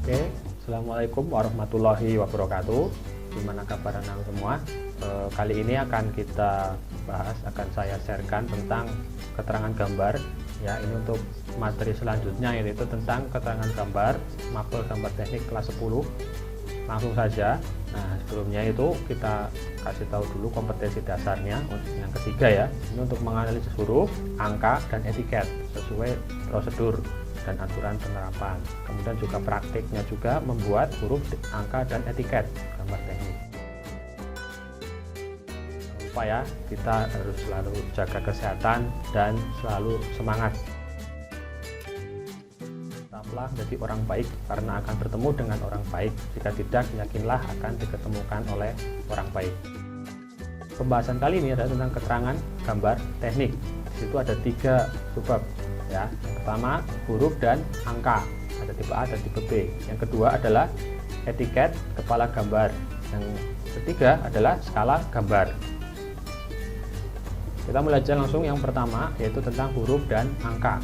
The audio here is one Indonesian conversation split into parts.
Oke, Assalamualaikum warahmatullahi wabarakatuh. Gimana kabar anak semua? Kali ini akan kita bahas, akan saya sharekan tentang keterangan gambar. Ya, ini untuk materi selanjutnya, yaitu tentang keterangan gambar, mapel gambar teknik kelas 10. Langsung saja. Nah, sebelumnya itu kita kasih tahu dulu kompetensi dasarnya. Yang ketiga ya, ini untuk menganalisis huruf, angka, dan etiket sesuai prosedur dan aturan penerapan. Kemudian juga praktiknya juga membuat huruf, angka, dan etiket gambar teknik. Jangan lupa ya, kita harus selalu jaga kesehatan dan selalu semangat. Tetaplah menjadi orang baik karena akan bertemu dengan orang baik. Jika tidak, yakinlah akan diketemukan oleh orang baik. Pembahasan kali ini adalah tentang keterangan gambar teknik. Di situ ada 3 subbab. Ya, yang pertama huruf dan angka, ada tipe A dan tipe B. Yang kedua adalah etiket kepala gambar. Yang ketiga adalah skala gambar. Kita mulai aja langsung yang pertama, yaitu tentang huruf dan angka.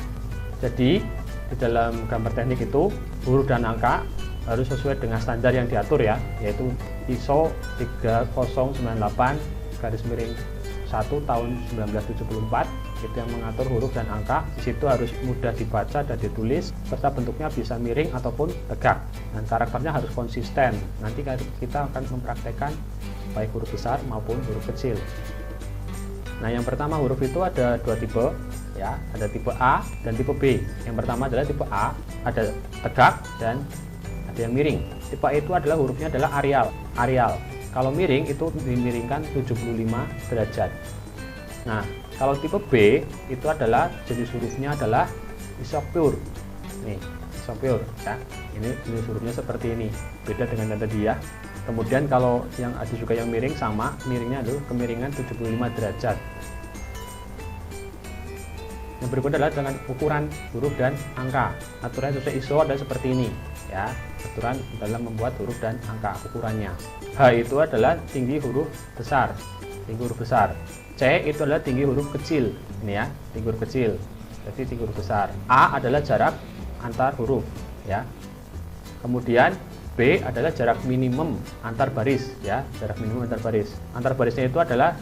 Jadi di dalam gambar teknik itu huruf dan angka harus sesuai dengan standar yang diatur ya, yaitu ISO 3098/1 tahun 1974. Itu yang mengatur huruf dan angka. Di situ harus mudah dibaca dan ditulis, serta bentuknya bisa miring ataupun tegak, dan karakternya harus konsisten. Nanti kita akan mempraktekkan baik huruf besar maupun huruf kecil. Nah, yang pertama huruf itu ada 2 tipe ya, ada tipe A dan tipe B. Yang pertama adalah tipe A, ada tegak dan ada yang miring. Tipe A itu adalah hurufnya adalah Arial. Kalau miring itu dimiringkan 75 derajat. Nah, kalau tipe B itu adalah jenis hurufnya adalah isopure. Nih, isopure ya. Ini jenis hurufnya seperti ini. Beda dengan yang tadi ya. Kemudian kalau yang ada juga yang miring, sama miringnya adalah kemiringan 75 derajat. Yang berikutnya adalah dengan ukuran huruf dan angka. Aturan sesuai ISO adalah seperti ini ya. Aturan dalam membuat huruf dan angka, ukurannya. H itu adalah tinggi huruf besar. Tinggi huruf besar. C itu adalah tinggi huruf kecil. Ini ya, tinggi huruf kecil. Jadi tinggi huruf besar. A adalah jarak antar huruf ya. Kemudian B adalah jarak minimum antar baris ya, jarak minimum antar baris. Antar barisnya itu adalah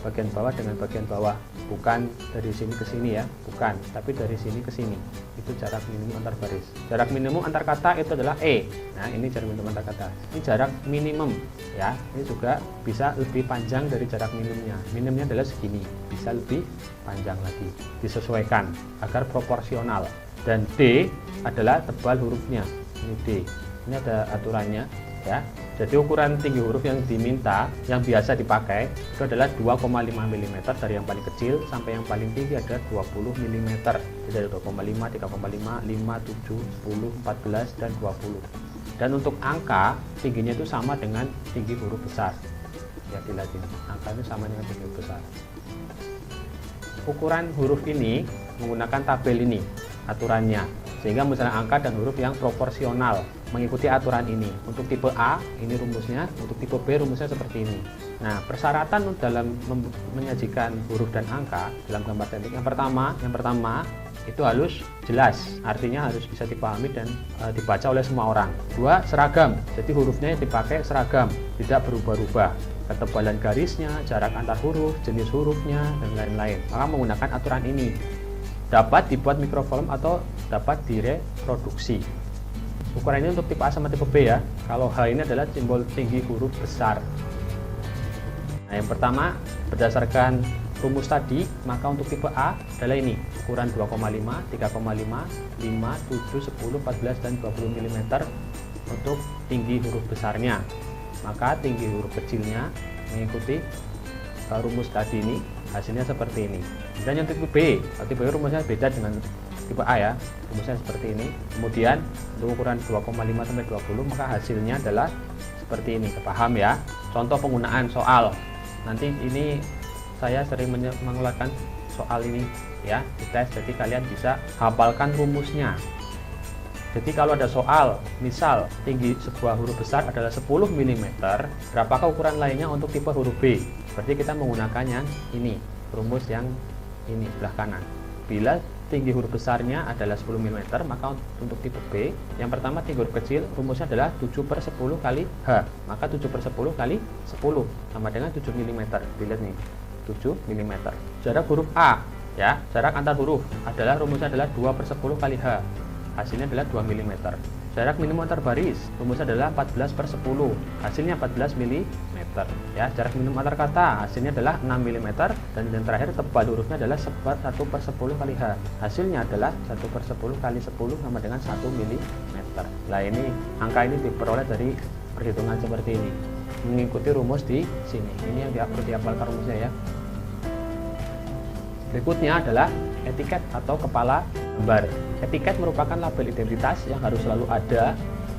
bagian bawah dengan bagian bawah, bukan dari sini ke sini ya, bukan, tapi dari sini ke sini. Itu jarak minimum antar baris. Jarak minimum antar kata itu adalah E. Nah, ini jarak minimum antar kata. Ini jarak minimum ya. Ini juga bisa lebih panjang dari jarak minimumnya. Minimumnya adalah segini, bisa lebih panjang lagi. Disesuaikan agar proporsional. Dan D adalah tebal hurufnya. Ini D. Ini ada aturannya ya. Jadi ukuran tinggi huruf yang diminta, yang biasa dipakai itu adalah 2,5 mm dari yang paling kecil sampai yang paling tinggi ada 20 mm. Jadi ada 2,5, 3,5, 5, 7, 10, 14 dan 20. Dan untuk angka tingginya itu sama dengan tinggi huruf besar. Ya, di Latin. Angkanya sama dengan tinggi huruf besar. Ukuran huruf ini menggunakan tabel ini aturannya, sehingga misalnya angka dan huruf yang proporsional mengikuti aturan ini. Untuk tipe A ini rumusnya, untuk tipe B rumusnya seperti ini. Nah, persyaratan dalam menyajikan huruf dan angka dalam gambar teknik yang pertama itu harus jelas, artinya harus bisa dipahami dan dibaca oleh semua orang. 2, seragam, jadi hurufnya yang dipakai seragam, tidak berubah-ubah. Ketebalan garisnya, jarak antar huruf, jenis hurufnya, dan lain-lain. Maka menggunakan aturan ini. Dapat dibuat mikrovolum atau dapat direproduksi. Ukuran ini untuk tipe A sama tipe B ya. Kalau H ini adalah simbol tinggi huruf besar. Nah, yang pertama berdasarkan rumus tadi, maka untuk tipe A adalah ini, ukuran 2,5, 3,5, 5, 7, 10, 14 dan 20 mm untuk tinggi huruf besarnya. Maka tinggi huruf kecilnya mengikuti rumus tadi ini, hasilnya seperti ini. Dan yang tipe B, tipe B rumusnya beda dengan tipe A ya, rumusnya seperti ini. Kemudian untuk ukuran 2,5 sampai 20, maka hasilnya adalah seperti ini. Paham ya? Contoh penggunaan soal. Nanti ini saya sering mengeluarkan soal ini ya, di tes, jadi kalian bisa hafalkan rumusnya. Jadi kalau ada soal, misal tinggi sebuah huruf besar adalah 10 mm, berapakah ukuran lainnya untuk tipe huruf B? Berarti kita menggunakan yang ini, rumus yang ini sebelah kanan. Bila tinggi huruf besarnya adalah 10 mm, maka untuk tipe B, yang pertama tinggi huruf kecil, rumusnya adalah 7/10 kali H. Maka 7/10 kali 10 sama dengan 7 mm. Dilihat nih, 7 mm. Jarak huruf A, ya, jarak antar huruf adalah rumusnya adalah 2/10 kali H. Hasilnya adalah 2 mm. Jarak minimum antar baris, rumusnya adalah 14/10, hasilnya 14 mm. Ya, jarak minimum antar kata, hasilnya adalah 6 mm. Dan yang terakhir, tebal hurufnya adalah 1/10 kali H. Hasilnya adalah 1/10 kali 10 sama dengan 1 mm. Nah, ini angka ini diperoleh dari perhitungan seperti ini, mengikuti rumus di sini. Ini yang perlu dihafalkan rumusnya ya. Berikutnya adalah etiket atau kepala gambar. Etiket merupakan label identitas yang harus selalu ada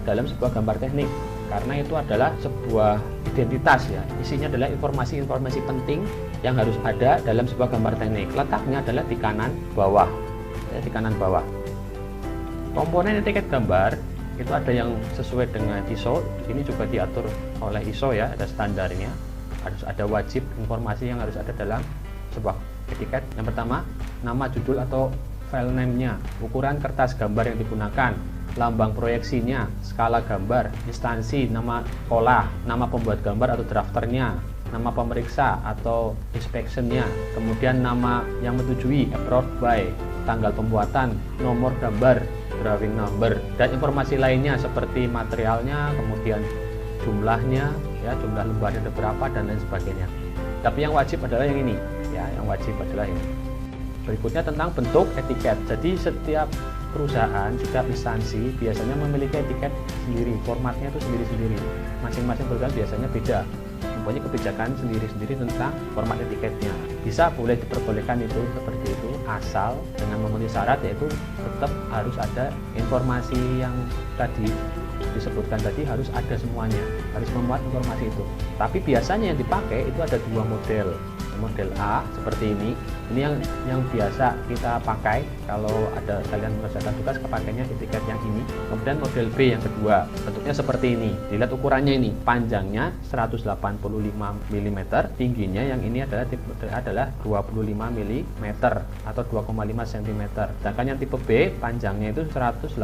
dalam sebuah gambar teknik, karena itu adalah sebuah identitas ya. Isinya adalah informasi-informasi penting yang harus ada dalam sebuah gambar teknik. Letaknya adalah di kanan bawah. Ya, di kanan bawah. Komponen etiket gambar itu ada yang sesuai dengan ISO. Ini juga diatur oleh ISO ya, ada standarnya. Harus ada wajib informasi yang harus ada dalam sebuah etiket. Yang pertama, nama judul atau file name-nya, ukuran kertas gambar yang digunakan, lambang proyeksinya, skala gambar, instansi, nama sekolah, nama pembuat gambar atau drafternya, nama pemeriksa atau inspection-nya, kemudian nama yang menyetujui, approved by, tanggal pembuatan, nomor gambar, drawing number, dan informasi lainnya seperti materialnya, kemudian jumlahnya, ya, jumlah lembarnya ada berapa dan lain sebagainya. Tapi yang wajib adalah yang ini, ya, yang wajib adalah ini. Berikutnya tentang bentuk etiket. Jadi setiap perusahaan, setiap instansi biasanya memiliki etiket sendiri, formatnya itu sendiri-sendiri. Masing-masing perusahaan biasanya beda, mempunyai kebijakan sendiri-sendiri tentang format etiketnya. Bisa boleh diperbolehkan itu seperti itu, asal dengan memenuhi syarat, yaitu tetap harus ada informasi yang tadi disebutkan tadi, harus ada semuanya, harus memuat informasi itu. Tapi biasanya yang dipakai itu ada dua model. Model A seperti ini yang biasa kita pakai kalau ada kalian mengerjakan tugas, kepakainya etiket yang ini. Kemudian model B yang kedua, bentuknya seperti ini. Dilihat ukurannya ini, panjangnya 185 mm, tingginya yang ini adalah tipe adalah 25 mm atau 2,5 cm. Sedangkan yang tipe B panjangnya itu 185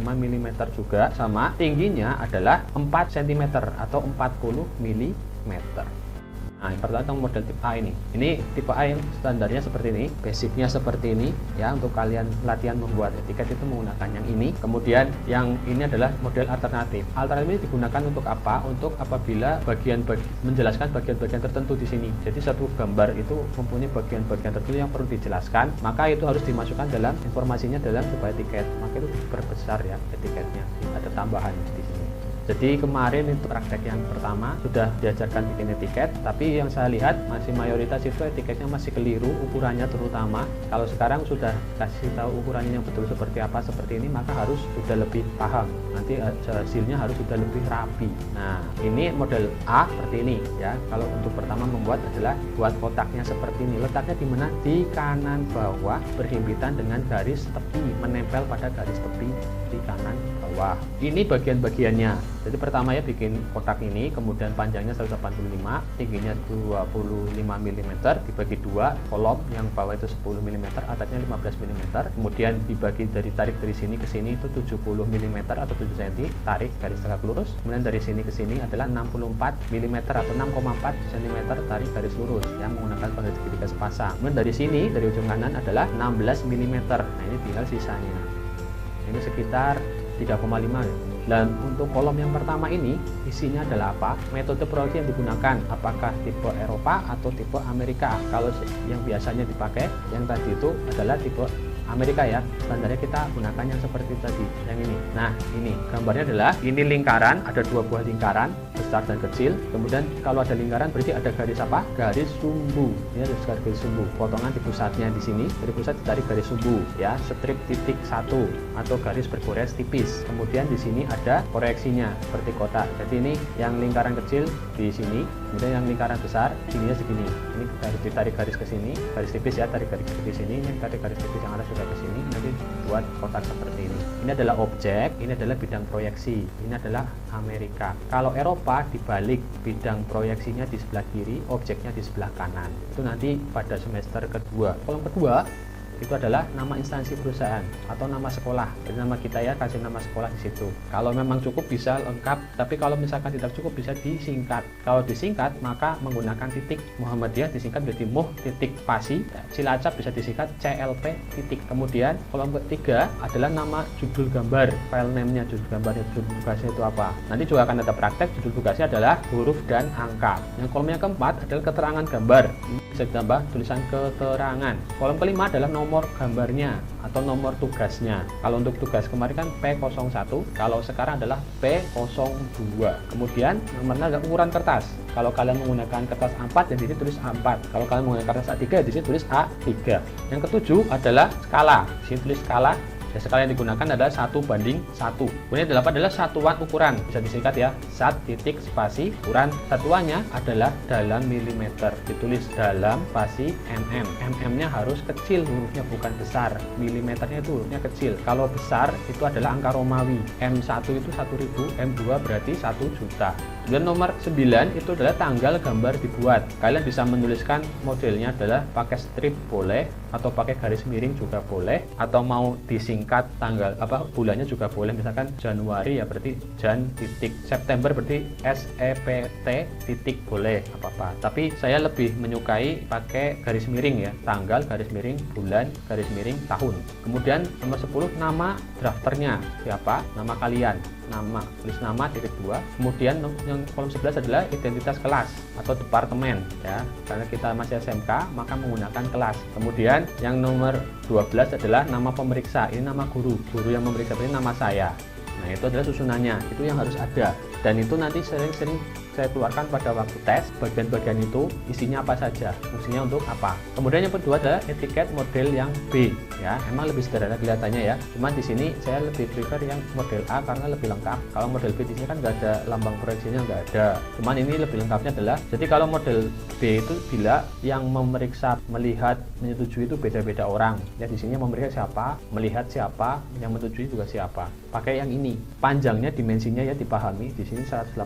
mm juga, sama tingginya adalah 4 cm atau 40 mm. Nah, yang pertama tentang model tipe A ini. Ini tipe A yang standarnya seperti ini, basicnya seperti ini ya. Untuk kalian latihan membuat etiket itu menggunakan yang ini. Kemudian yang ini adalah model alternatif. Alternatif ini digunakan untuk apa? Untuk apabila menjelaskan bagian-bagian tertentu di sini. Jadi satu gambar itu mempunyai bagian-bagian tertentu yang perlu dijelaskan, maka itu harus dimasukkan dalam informasinya dalam sebuah etiket. Maka itu diperbesar ya etiketnya. Ada tambahan di sini. Jadi kemarin itu praktek yang pertama sudah diajarkan bikin etiket, tapi yang saya lihat masih mayoritas itu etiketnya masih keliru, ukurannya terutama. Kalau sekarang sudah kasih tahu ukurannya yang betul seperti apa, seperti ini, maka harus sudah lebih paham. Nanti hasilnya harus sudah lebih rapi. Nah, ini model A seperti ini ya. Kalau untuk pertama membuat adalah buat kotaknya seperti ini. Letaknya di mana? Di kanan bawah, berhimpitan dengan garis tepi, menempel pada garis tepi di kanan bawah. Ini bagian-bagiannya. Jadi pertama ya bikin kotak ini, kemudian panjangnya 185, tingginya 25 mm, dibagi dua, kolom yang bawah itu 10 mm, atasnya 15 mm, kemudian dibagi tarik dari sini ke sini itu 70 mm atau 7 cm, tarik garis tegak lurus, kemudian dari sini ke sini adalah 64 mm atau 6,4 cm, tarik garis lurus yang menggunakan penggaris segitiga sepasang. Kemudian dari sini, dari ujung kanan adalah 16 mm. Nah, ini tinggal sisanya. Ini sekitar 3,5. Dan untuk kolom yang pertama ini isinya adalah apa? Metode proyeksi yang digunakan, apakah tipe Eropa atau tipe Amerika. Kalau yang biasanya dipakai yang tadi itu adalah tipe Amerika ya, standarnya kita gunakan yang seperti tadi, yang ini. Nah, ini gambarnya adalah ini lingkaran, ada dua buah lingkaran besar dan kecil. Kemudian kalau ada lingkaran berarti ada garis apa? Garis sumbu. Ini ada garis sumbu. Potongan di pusatnya di sini, dari pusat ditarik garis sumbu ya, strip titik satu atau garis bergores tipis. Kemudian di sini ada proyeksinya seperti kotak. Jadi ini yang lingkaran kecil di sini, kemudian yang lingkaran besar tingginya segini. Ini harus ditarik garis ke sini, garis tipis ya, tarik garis ke sini, ini tarik garis tipis yang ada sudah ke sini, nanti buat kotak seperti ini. Ini adalah objek, ini adalah bidang proyeksi, ini adalah Amerika. Kalau Eropa dibalik, bidang proyeksinya di sebelah kiri, objeknya di sebelah kanan. Itu nanti pada semester kedua. Kolom kedua itu adalah nama instansi perusahaan atau nama sekolah. Jadi nama kita ya kasih nama sekolah di situ. Kalau memang cukup bisa lengkap, tapi kalau misalkan tidak cukup bisa disingkat. Kalau disingkat maka menggunakan titik. Muhammadiyah disingkat menjadi Muh titik Pasi. Cilacap bisa disingkat CLP titik. Kemudian kolom ketiga adalah nama judul gambar, file name-nya, judul gambarnya, judul tugasnya itu apa. Nanti juga akan ada praktek. Judul tugasnya adalah huruf dan angka. Yang kolom yang keempat adalah keterangan gambar. Ini bisa ditambah tulisan keterangan. Kolom kelima adalah nomor gambarnya atau nomor tugasnya. Kalau untuk tugas kemarin kan P01, kalau sekarang adalah P02. Kemudian nomornya adalah ukuran kertas. Kalau kalian menggunakan kertas A4, ya di sini tulis A4. Kalau kalian menggunakan kertas A3, di sini tulis A3. Yang ketujuh adalah skala. Di sini tulis skala. Ya, skala yang digunakan adalah 1:1. Kemudian 8 adalah satuan ukuran, bisa disingkat ya, sat titik spasi ukuran. Satuannya adalah dalam milimeter, ditulis dalam spasi mm. Mm-nya harus kecil hurufnya, bukan besar. Milimeternya itu hurufnya kecil. Kalau besar itu adalah angka Romawi. M1 itu 1000, M2 berarti 1 juta. Dan nomor 9 itu adalah tanggal gambar dibuat. Kalian bisa menuliskan modelnya adalah pakai strip boleh, atau pakai garis miring juga boleh, atau mau disingkat tanggal bulannya juga boleh. Misalkan Januari ya berarti Jan titik, September berarti SEPT titik, boleh apa-apa. Tapi saya lebih menyukai pakai garis miring ya, tanggal garis miring bulan garis miring tahun. Kemudian nomor 10 nama drafternya siapa, nama kalian, nama, tulis nama titik 2. Kemudian yang kolom 11 adalah identitas kelas atau departemen ya, karena kita masih SMK maka menggunakan kelas. Kemudian yang nomor 12 adalah nama pemeriksa, ini nama guru yang memeriksa, ini nama saya. Nah itu adalah susunannya, itu yang harus ada, dan itu nanti sering-sering saya keluarkan pada waktu tes. Bagian-bagian itu isinya apa saja, fungsinya untuk apa. Kemudian yang kedua adalah etiket model yang B ya, emang lebih sederhana kelihatannya ya, cuman di sini saya lebih prefer yang model A karena lebih lengkap. Kalau model B di sini kan nggak ada lambang proyeksinya, nggak ada, cuman ini lebih lengkapnya adalah, jadi kalau model B itu bila yang memeriksa, melihat, menyetujui itu beda-beda orang ya. Di sini memeriksa siapa, melihat siapa, yang menyetujui juga siapa. Pakai yang ini, panjangnya dimensinya ya dipahami, di sini 185.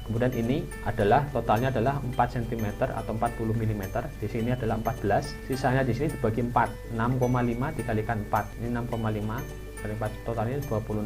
Kemudian ini adalah totalnya adalah 4 cm atau 40 mm. Di sini adalah 14. Sisanya di sini dibagi 4. 6,5 dikalikan 4. Ini 6,5 kali 4, totalnya 26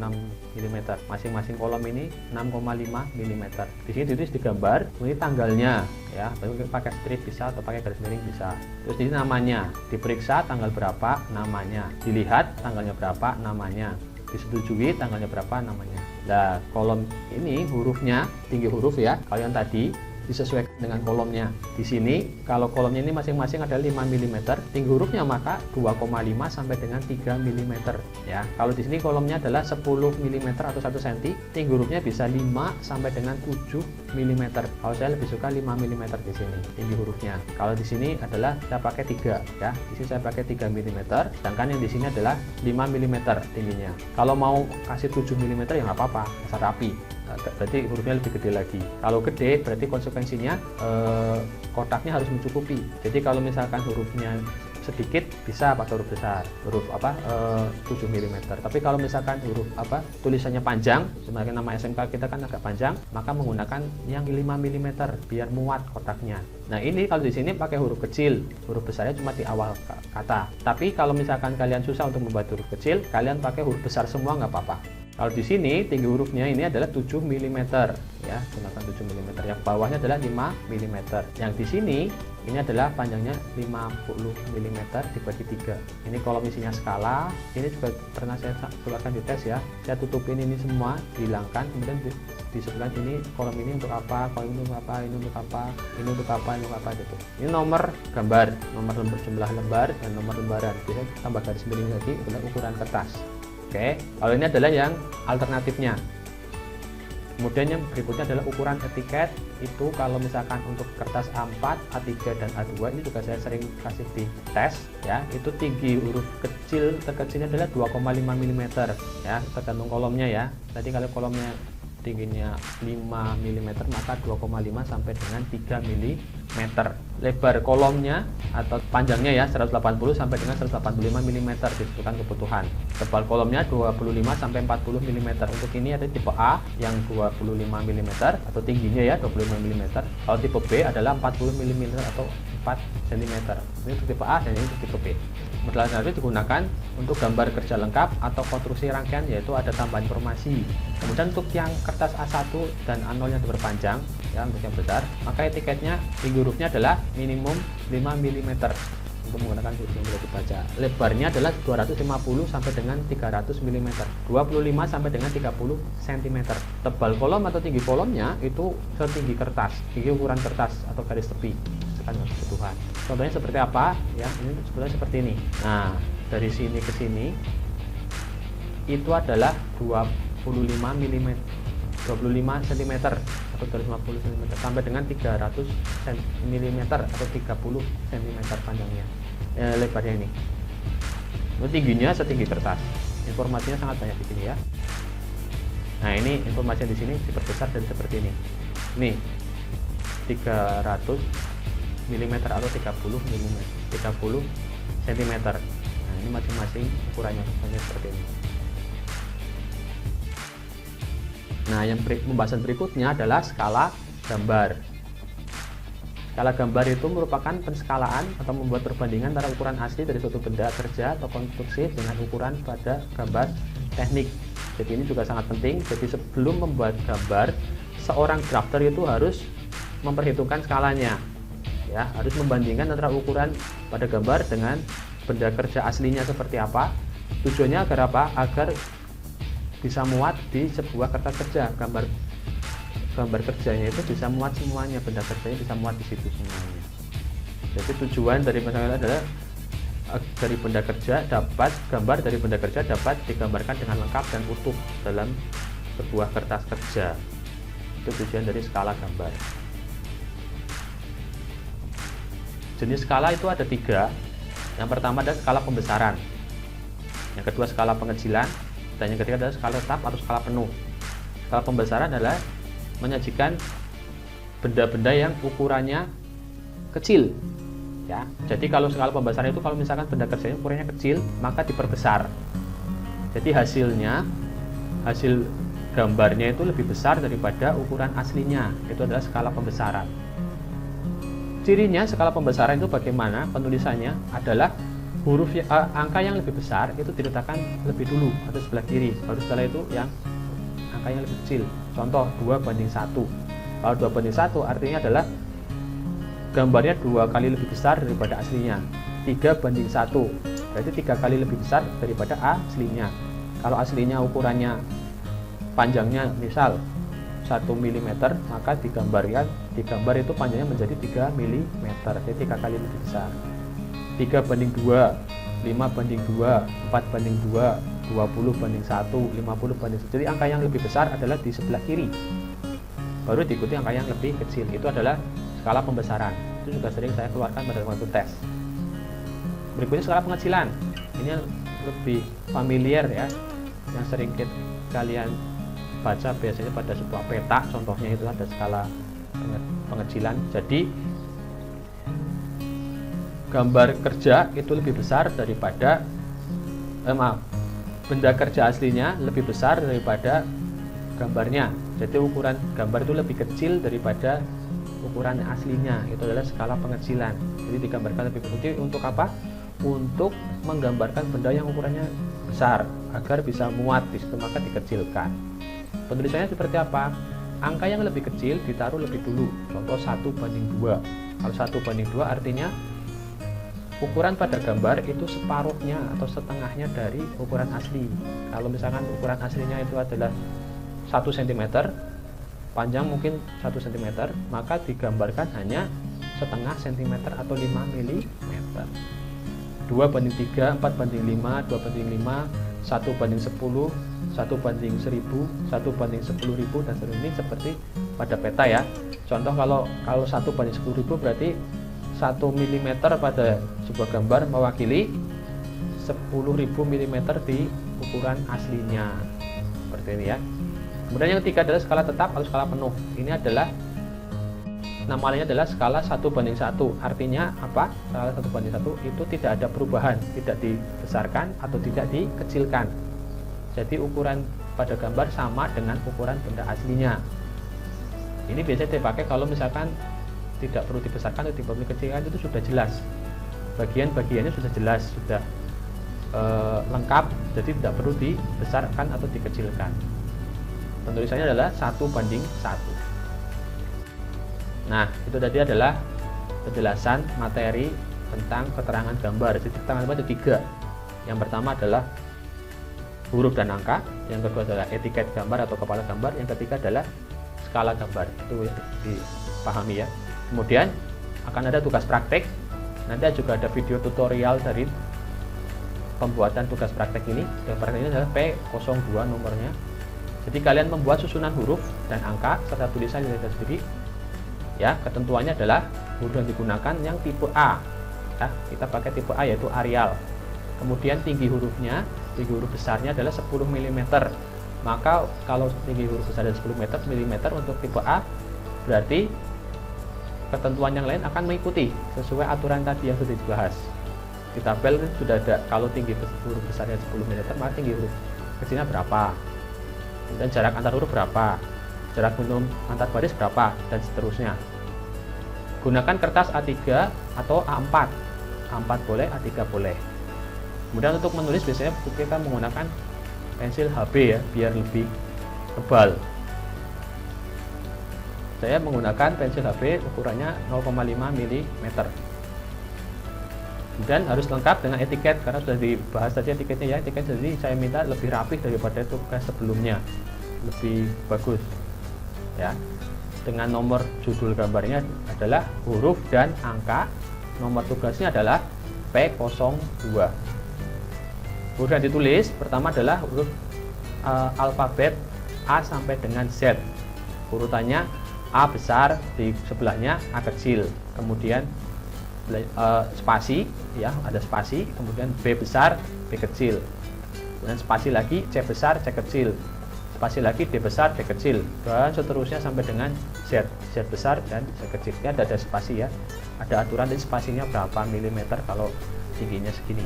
mm. Masing-masing kolom ini 6,5 mm. Di sini ditulis di gambar, ini tanggalnya ya, pakai strip bisa atau pakai garis miring bisa. Terus di sini namanya, diperiksa tanggal berapa, namanya, dilihat tanggalnya berapa, namanya, disetujui tanggalnya berapa, namanya. Nah, kolom ini hurufnya tinggi huruf ya. Kalau yang tadi disesuaikan dengan kolomnya. Di sini kalau kolomnya ini masing-masing ada 5 mm, tinggi hurufnya maka 2,5 sampai dengan 3 mm ya. Kalau di sini kolomnya adalah 10 mm atau 1 cm, tinggi hurufnya bisa 5 sampai dengan 7 mm. Kalau saya lebih suka 5 mm di sini tinggi hurufnya. Kalau di sini adalah saya pakai 3 ya. Di sini saya pakai 3 mm, sedangkan yang di sini adalah 5 mm tingginya. Kalau mau kasih 7 mm ya nggak apa-apa, asal rapi. Berarti hurufnya lebih gede lagi. Kalau gede berarti konsekuensinya kotaknya harus mencukupi. Jadi kalau misalkan hurufnya sedikit bisa pakai huruf besar, huruf 7 mm. Tapi kalau misalkan huruf tulisannya panjang, sebenarnya nama SMK kita kan agak panjang, maka menggunakan yang 5 mm biar muat kotaknya. Nah ini kalau di sini pakai huruf kecil, huruf besarnya cuma di awal kata. Tapi kalau misalkan kalian susah untuk membuat huruf kecil, kalian pakai huruf besar semua nggak apa-apa. Kalau di sini tinggi hurufnya ini adalah 7 mm ya, gunakan 7 mm. Yang bawahnya adalah 5 mm. Yang di sini ini adalah panjangnya 50 mm dibagi 3. Ini kolom isinya skala. Ini juga pernah saya keluarkan di tes ya. Saya tutupin ini semua, hilangkan, kemudian disebutkan ini kolom ini untuk apa, kolom ini untuk apa, ini untuk apa, ini untuk apa, ini untuk apa gitu. Ini nomor gambar, nomor jumlah lembar dan nomor lembaran. Bisa tambah garis miring lagi untuk ukuran kertas. Oke, kalau ini adalah yang alternatifnya. Kemudian yang berikutnya adalah ukuran etiket. Itu kalau misalkan untuk kertas A4, A3 dan A2 ini juga saya sering kasih di tes ya. Itu tinggi huruf kecil terkecilnya adalah 2,5 mm ya, tergantung kolomnya ya. Tadi kalau kolomnya tingginya 5 mm maka 2,5 sampai dengan 3 mm. Lebar kolomnya atau panjangnya ya 180 sampai dengan 185 mm disebutkan kebutuhan. Tebal kolomnya 25 sampai 40 mm. Untuk ini ada tipe A yang 25 mm atau tingginya ya 25 mm. Kalau tipe B adalah 40 mm atau 4 cm. Ini untuk tipe A dan ini untuk tipe B. Model analis digunakan untuk gambar kerja lengkap atau konstruksi rangkaian, yaitu ada tambahan informasi. Kemudian untuk yang kertas A1 dan A0 yang diperpanjang, ya untuk yang besar, maka etiketnya tinggi hurufnya adalah minimum 5 mm untuk menggunakan huruf yang bisa dibaca. Lebarnya adalah 250 sampai dengan 300 mm, 25 sampai dengan 30 cm. Tebal kolom atau tinggi kolomnya itu setinggi kertas, tinggi ukuran kertas atau garis tepi sesuai kebutuhan. Contohnya seperti apa? Ya, ini sebetulnya seperti ini. Nah, dari sini ke sini itu adalah 25 mm, 25 cm atau 250 cm sampai dengan 300 mm atau 30 cm panjangnya, lebarnya ini. Tingginya setinggi kertas. Informasinya sangat banyak di sini ya. Nah, ini informasi di sini diperbesar dan seperti ini. Nih 300 mm atau 30 mm, 30 cm. Nah, ini masing-masing ukurannya seperti ini. Nah, yang pembahasan berikutnya adalah skala gambar. Skala gambar itu merupakan penskalaan atau membuat perbandingan antara ukuran asli dari suatu benda kerja atau konstruksi dengan ukuran pada gambar teknik. Jadi ini juga sangat penting. Jadi sebelum membuat gambar, seorang drafter itu harus memperhitungkan skalanya. Ya, harus membandingkan antara ukuran pada gambar dengan benda kerja aslinya seperti apa. Tujuannya agar apa? Agar bisa muat di sebuah kertas kerja. Gambar kerjanya itu bisa muat semuanya, benda kerjanya bisa muat di situ semuanya. Jadi tujuan dari masalah adalah dari benda kerja dapat gambar dari benda kerja dapat digambarkan dengan lengkap dan utuh dalam sebuah kertas kerja. Itu tujuan dari skala gambar. Jenis skala itu ada 3. Yang pertama adalah skala pembesaran, yang kedua skala pengecilan, dan yang ketiga adalah skala tetap atau skala penuh. Skala pembesaran adalah menyajikan benda-benda yang ukurannya kecil. Ya, jadi kalau skala pembesaran itu kalau misalkan benda kerjanya ukurannya kecil, maka diperbesar. Jadi hasil gambarnya itu lebih besar daripada ukuran aslinya. Itu adalah skala pembesaran. Cirinya skala pembesaran itu bagaimana penulisannya adalah huruf angka yang lebih besar itu diletakkan lebih dulu atau sebelah kiri, baru setelah itu yang angka yang lebih kecil. Contoh 2:1. Kalau 2:1 artinya adalah gambarnya 2 kali lebih besar daripada aslinya. 3:1 berarti 3 kali lebih besar daripada aslinya. Kalau aslinya ukurannya panjangnya misal 1 mm, maka digambar itu panjangnya menjadi 3 mm, jadi 3 kali lebih besar. 3:2, 5:2, 4:2, 20:1, 50:1. Jadi angka yang lebih besar adalah di sebelah kiri, baru diikuti angka yang lebih kecil. Itu adalah skala pembesaran. Itu juga sering saya keluarkan pada waktu tes. Berikutnya skala pengecilan. Ini lebih familiar ya, yang sering kalian baca biasanya pada sebuah peta. Contohnya itu ada skala pengecilan. Jadi gambar kerja itu lebih besar daripada benda kerja aslinya lebih besar daripada gambarnya. Jadi ukuran gambar itu lebih kecil daripada ukuran aslinya. Itu adalah skala pengecilan. Jadi digambarkan lebih putih untuk apa? Untuk menggambarkan benda yang ukurannya besar agar bisa muat di situ, maka dikecilkan. Penulisannya seperti apa? Angka yang lebih kecil ditaruh lebih dulu. Contoh 1:2. Kalau 1:2 artinya ukuran pada gambar itu separuhnya atau setengahnya dari ukuran asli. Kalau misalkan ukuran aslinya itu adalah 1 cm, panjang mungkin 1 cm, maka digambarkan hanya setengah cm atau 5 mm. 2:3, 4:5, 2:5, 1:10, 1:1000, 1:10.000, dan seterusnya. Ini seperti pada peta ya. Contoh kalau 1:10.000 berarti 1 mm pada sebuah gambar mewakili 10.000 mm di ukuran aslinya. Seperti ini ya. Kemudian yang ketiga adalah skala tetap atau skala penuh. Ini adalah namanya adalah skala 1:1. Artinya apa? Skala 1:1 itu tidak ada perubahan, tidak dibesarkan atau tidak dikecilkan. Jadi ukuran pada gambar sama dengan ukuran benda aslinya. Ini biasanya dipakai kalau misalkan tidak perlu dibesarkan atau tidak perlu dikecilkan itu sudah jelas. Bagian-bagiannya sudah jelas, sudah lengkap, jadi tidak perlu dibesarkan atau dikecilkan. Penulisannya adalah 1:1. Nah, itu tadi adalah penjelasan materi tentang keterangan gambar. Jadi keterangan gambar ada 3. Yang pertama adalah huruf dan angka, yang kedua adalah etiket gambar atau kepala gambar, yang ketiga adalah skala gambar. Itu dipahami ya. Kemudian akan ada tugas praktek. Nanti juga ada video tutorial dari pembuatan tugas praktek ini. Tugas praktek ini adalah P02 nomornya. Jadi kalian membuat susunan huruf dan angka serta tulisan yang sendiri. Ya, ketentuannya adalah huruf yang digunakan yang tipe A. Ya, kita pakai tipe A yaitu Arial. Kemudian tinggi hurufnya, tinggi huruf besarnya adalah 10 mm. Maka kalau tinggi huruf besar adalah 10 mm untuk tipe A, berarti ketentuan yang lain akan mengikuti sesuai aturan tadi yang sudah dibahas. Di tabel sudah ada kalau tinggi huruf besarnya 10 mm, maka tinggi huruf kecilnya berapa. Dan jarak antar huruf berapa, jarak minimum antar baris berapa, dan seterusnya. Gunakan kertas A3 atau A4. A4 boleh, A3 boleh. Kemudian untuk menulis biasanya kita menggunakan pensil HB ya, biar lebih tebal. Saya menggunakan pensil HB ukurannya 0,5 mm. Kemudian harus lengkap dengan etiket, karena sudah dibahas tadi etiketnya ya. Etiket jadi saya minta lebih rapih daripada tugas sebelumnya, lebih bagus ya. Dengan nomor judul gambarnya adalah huruf dan angka, nomor tugasnya adalah P02. Huruf yang ditulis pertama adalah huruf alfabet A sampai dengan Z. Urutannya A besar, di sebelahnya A kecil, kemudian spasi ya, ada spasi, kemudian B besar, B kecil, kemudian spasi lagi, C besar, C kecil, spasi lagi, D besar, D kecil, dan seterusnya sampai dengan Z, Z besar dan Z kecil. Ini ada spasi ya, ada aturan dari spasinya berapa milimeter kalau tingginya segini.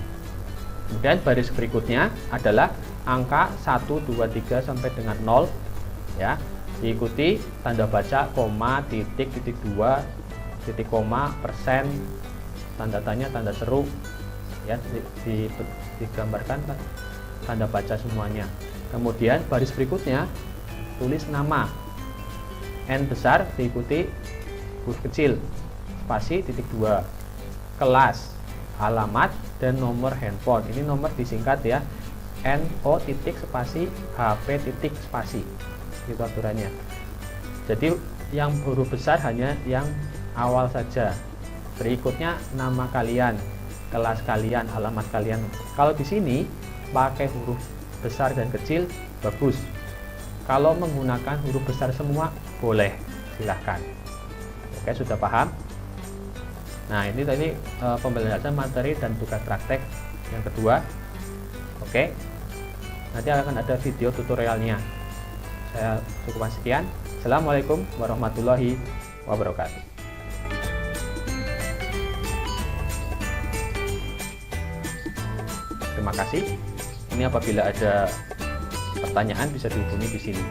Kemudian baris berikutnya adalah angka 1, 2, 3 sampai dengan 0 ya, diikuti tanda baca, koma, titik, titik 2, titik koma, persen, tanda tanya, tanda seru ya, digambarkan tanda baca semuanya. Kemudian baris berikutnya tulis nama, N besar diikuti huruf kecil, spasi, titik 2, kelas, alamat, dan nomor handphone. Ini nomor disingkat ya, NO titik spasi HP titik spasi, itu aturannya. Jadi yang huruf besar hanya yang awal saja, berikutnya nama kalian, kelas kalian, alamat kalian. Kalau di sini pakai huruf besar dan kecil bagus, kalau menggunakan huruf besar semua boleh, silahkan. Oke, sudah paham? Nah, ini tadi pembelajaran materi dan tugas praktek yang kedua. Oke, nanti akan ada video tutorialnya. Saya cukupkan sekian. Assalamualaikum warahmatullahi wabarakatuh. Terima kasih. Ini apabila ada pertanyaan bisa dihubungi di sini.